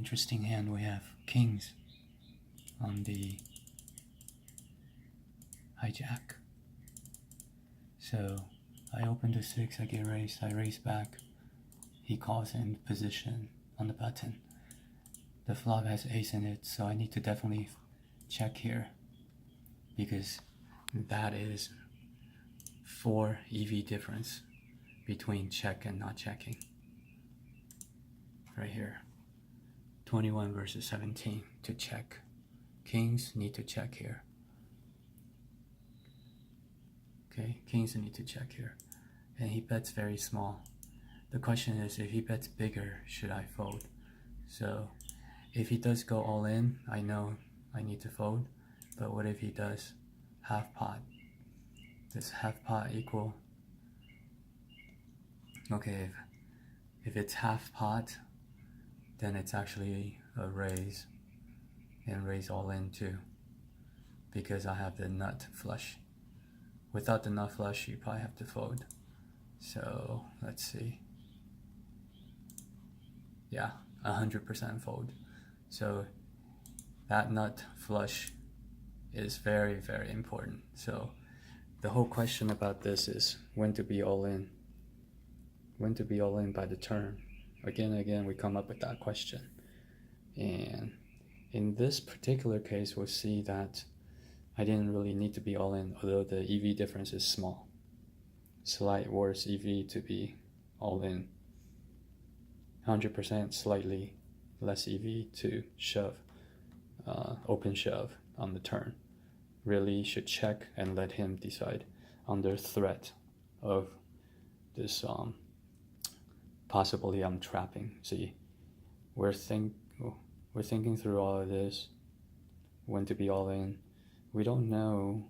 interesting hand. We have kings on the hijack. So I open to 6, I get raised, I raise back. He calls in position on the button. The flop has ace in it, so I need to definitely check here because that is 4 EV difference between check and not checking. Right here, 21 versus 17 to check. Kings need to check here. Okay, kings need to check here. And he bets very small. The question is, if he bets bigger, should I fold? So if he does go all in, I know I need to fold. But what if he does half pot? Does half pot equal? Okay, if it's half pot, then it's actually a raise, and raise all in too, because I have the nut flush. Without the nut flush, you probably have to fold. So let's see. Yeah, 100% fold. So that nut flush is very, very important. So the whole question about this is when to be all in. When to be all in by the turn. Again and again, we come up with that question. And in this particular case, we'll see that I didn't really need to be all in, although the EV difference is small. Slight worse EV to be all in. 100% slightly less EV to shove, open shove on the turn. Really should check and let him decide under threat of this possibly I'm trapping. See, we're thinking through all of this, when to be all in. We don't know.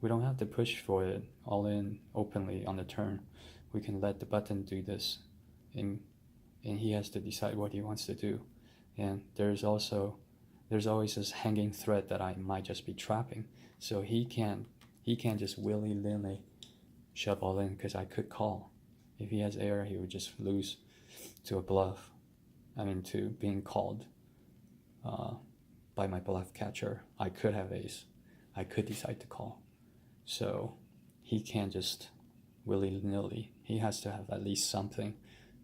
We don't have to push for it all in openly on the turn. We can let the button do this, and he has to decide what he wants to do. And there's always this hanging threat that I might just be trapping. So he can't just willy-nilly shove all in, because I could call. If he has air, he would just lose to a bluff. I mean, to being called by my bluff catcher. I could have ace. I could decide to call. So he can't just willy-nilly. He has to have at least something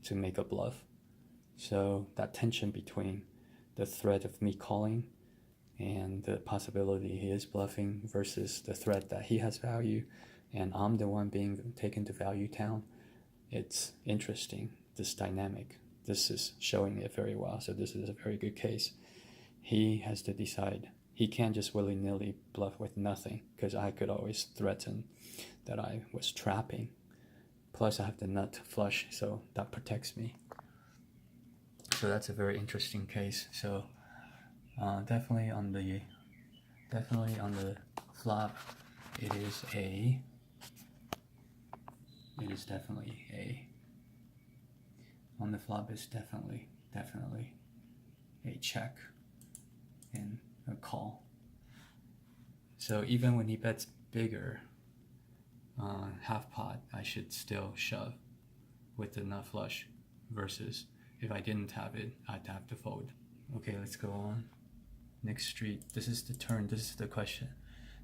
to make a bluff. So that tension between the threat of me calling and the possibility he is bluffing versus the threat that he has value and I'm the one being taken to value town, it's interesting, this dynamic. This is showing it very well, so this is a very good case. He has to decide. He can't just willy-nilly bluff with nothing, because I could always threaten that I was trapping. Plus I have the nut flush, so that protects me. So that's a very interesting case. So definitely on the flop, it is definitely a. On the flop is definitely a check and a call. So even when he bets bigger, half pot, I should still shove with the nut flush, versus if I didn't have it, I'd have to fold. Okay, let's go on. Next street. This is the turn. This is the question.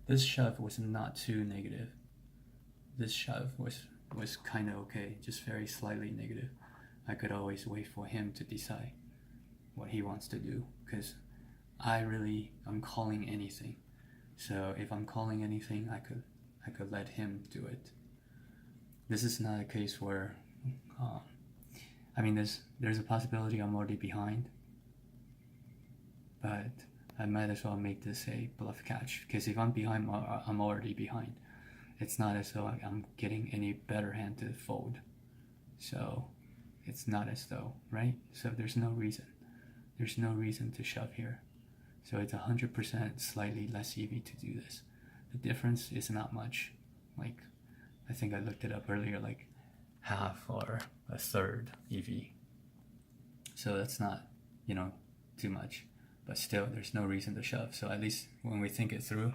This shove was not too negative. This shove was kind of okay, just very slightly negative. I could always wait for him to decide what he wants to do, because I'm calling anything. So if I'm calling anything, I could let him do it. This is not a case where, I mean, there's a possibility I'm already behind, but I might as well make this a bluff catch, because if I'm behind, I'm already behind. It's not as though I'm getting any better hand to fold. So it's not as though, right? So there's no reason to shove here. So it's 100% slightly less EV to do this. The difference is not much. Like, I think I looked it up earlier, like half or a third EV. So that's not, too much. But still, there's no reason to shove. So at least when we think it through,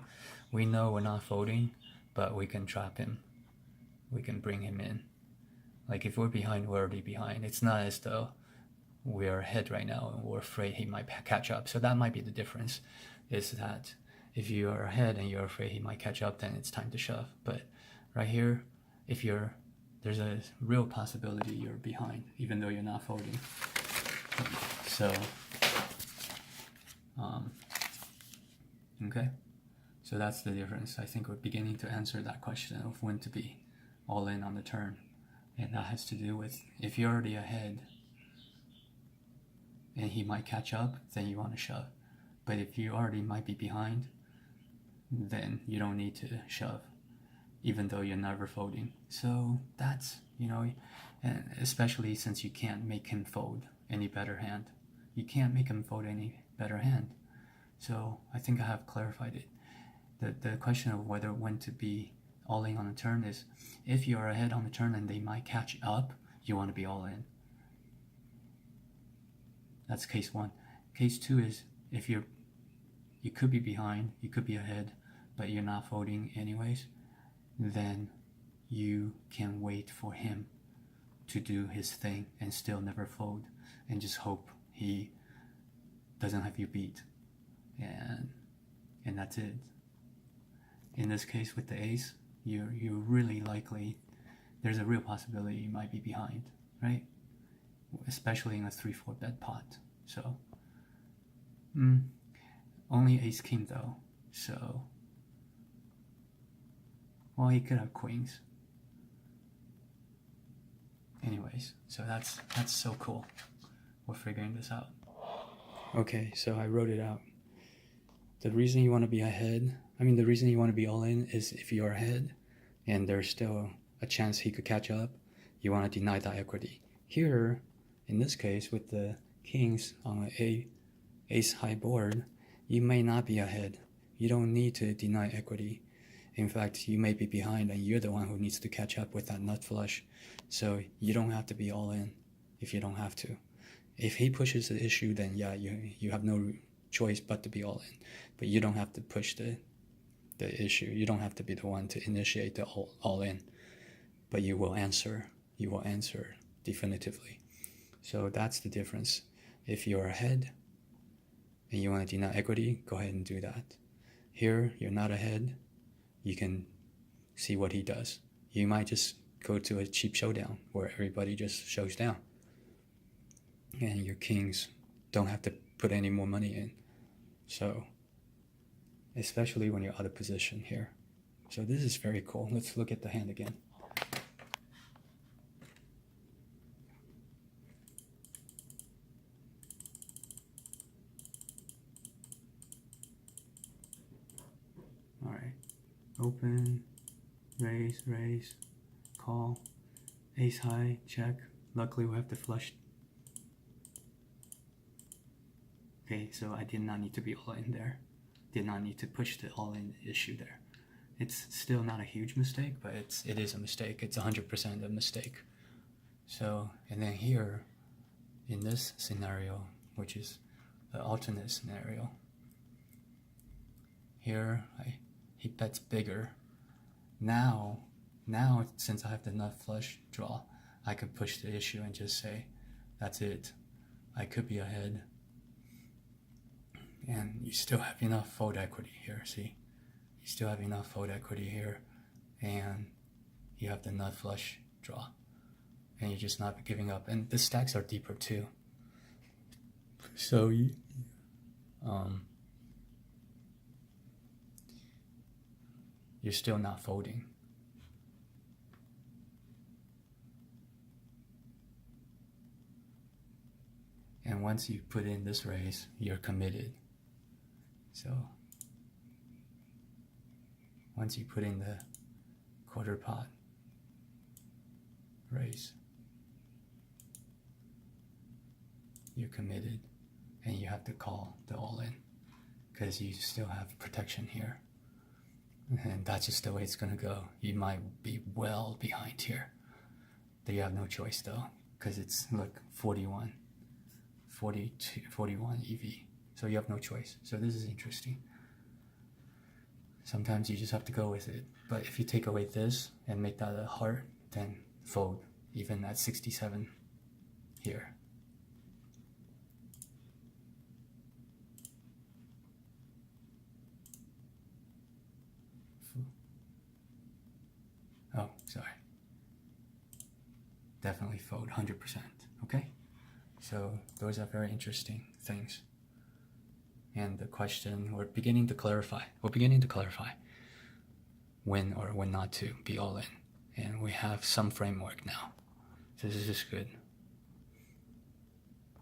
we know we're not folding, but we can trap him. We can bring him in. Like if we're behind, we're already behind. It's not as though we're ahead right now and we're afraid he might catch up. So that might be the difference, is that if you are ahead and you're afraid he might catch up, then it's time to shove. But right here, if there's a real possibility you're behind, even though you're not folding. So, okay. So that's the difference. I think we're beginning to answer that question of when to be all in on the turn. And that has to do with, if you're already ahead and he might catch up, then you want to shove. But if you already might be behind, then you don't need to shove, even though you're never folding. So that's, and especially since you can't make him fold any better hand. You can't make him fold any better hand. So I think I have clarified it. The question of when to be all in on the turn is, if you're ahead on the turn and they might catch up, you want to be all in. That's case 1. Case 2 is, if you could be behind, you could be ahead, but you're not folding anyways, then you can wait for him to do his thing and still never fold, and just hope he doesn't have you beat, and that's it. In this case with the ace, you're really likely, there's a real possibility you might be behind, right? Especially in a 3-4 bet pot. So only ace king though, so well, he could have queens. Anyways, so that's so cool. We're figuring this out. Okay, so I wrote it out. The reason you want to be ahead, the reason you want to be all in is if you're ahead and there's still a chance he could catch up, you want to deny that equity. Here, in this case, with the kings on an ace high board, you may not be ahead. You don't need to deny equity. In fact, you may be behind and you're the one who needs to catch up with that nut flush. So you don't have to be all in if you don't have to. If he pushes the issue, then yeah, you have no choice but to be all in. But you don't have to push the issue. You don't have to be the one to initiate the all in. But you will answer. You will answer definitively. So that's the difference. If you're ahead and you want to deny equity, go ahead and do that. Here, you're not ahead. You can see what he does. You might just go to a cheap showdown where everybody just shows down. And your kings don't have to put any more money in. So, especially when you're out of position here. So this is very cool. Let's look at the hand again. All right, open, raise, call, ace high, check. Luckily we have the flush. Okay, so I did not need to be all in there. Did not need to push the all in issue there. It's still not a huge mistake, but it is a mistake. It's 100% a mistake. So, and then here, in this scenario, which is the alternate scenario, here he bets bigger. Now since I have the nut flush draw, I could push the issue and just say, that's it. I could be ahead. And you still have enough fold equity here, see? You still have enough fold equity here, and you have the nut flush draw. And you're just not giving up. And the stacks are deeper too. So you're still not folding. And once you put in this raise, you're committed. So once you put in the quarter pot raise, you're committed, and you have to call the all-in because you still have protection here. And that's just the way it's gonna go. You might be well behind here. You have no choice though, because it's, look, 41, 42, 41 EV. So you have no choice. So this is interesting. Sometimes you just have to go with it. But if you take away this and make that a heart, then fold, even at 67 here. sorry. Definitely fold 100%, okay? So those are very interesting things. And the question, we're beginning to clarify when or when not to be all in. And we have some framework now. So this is good.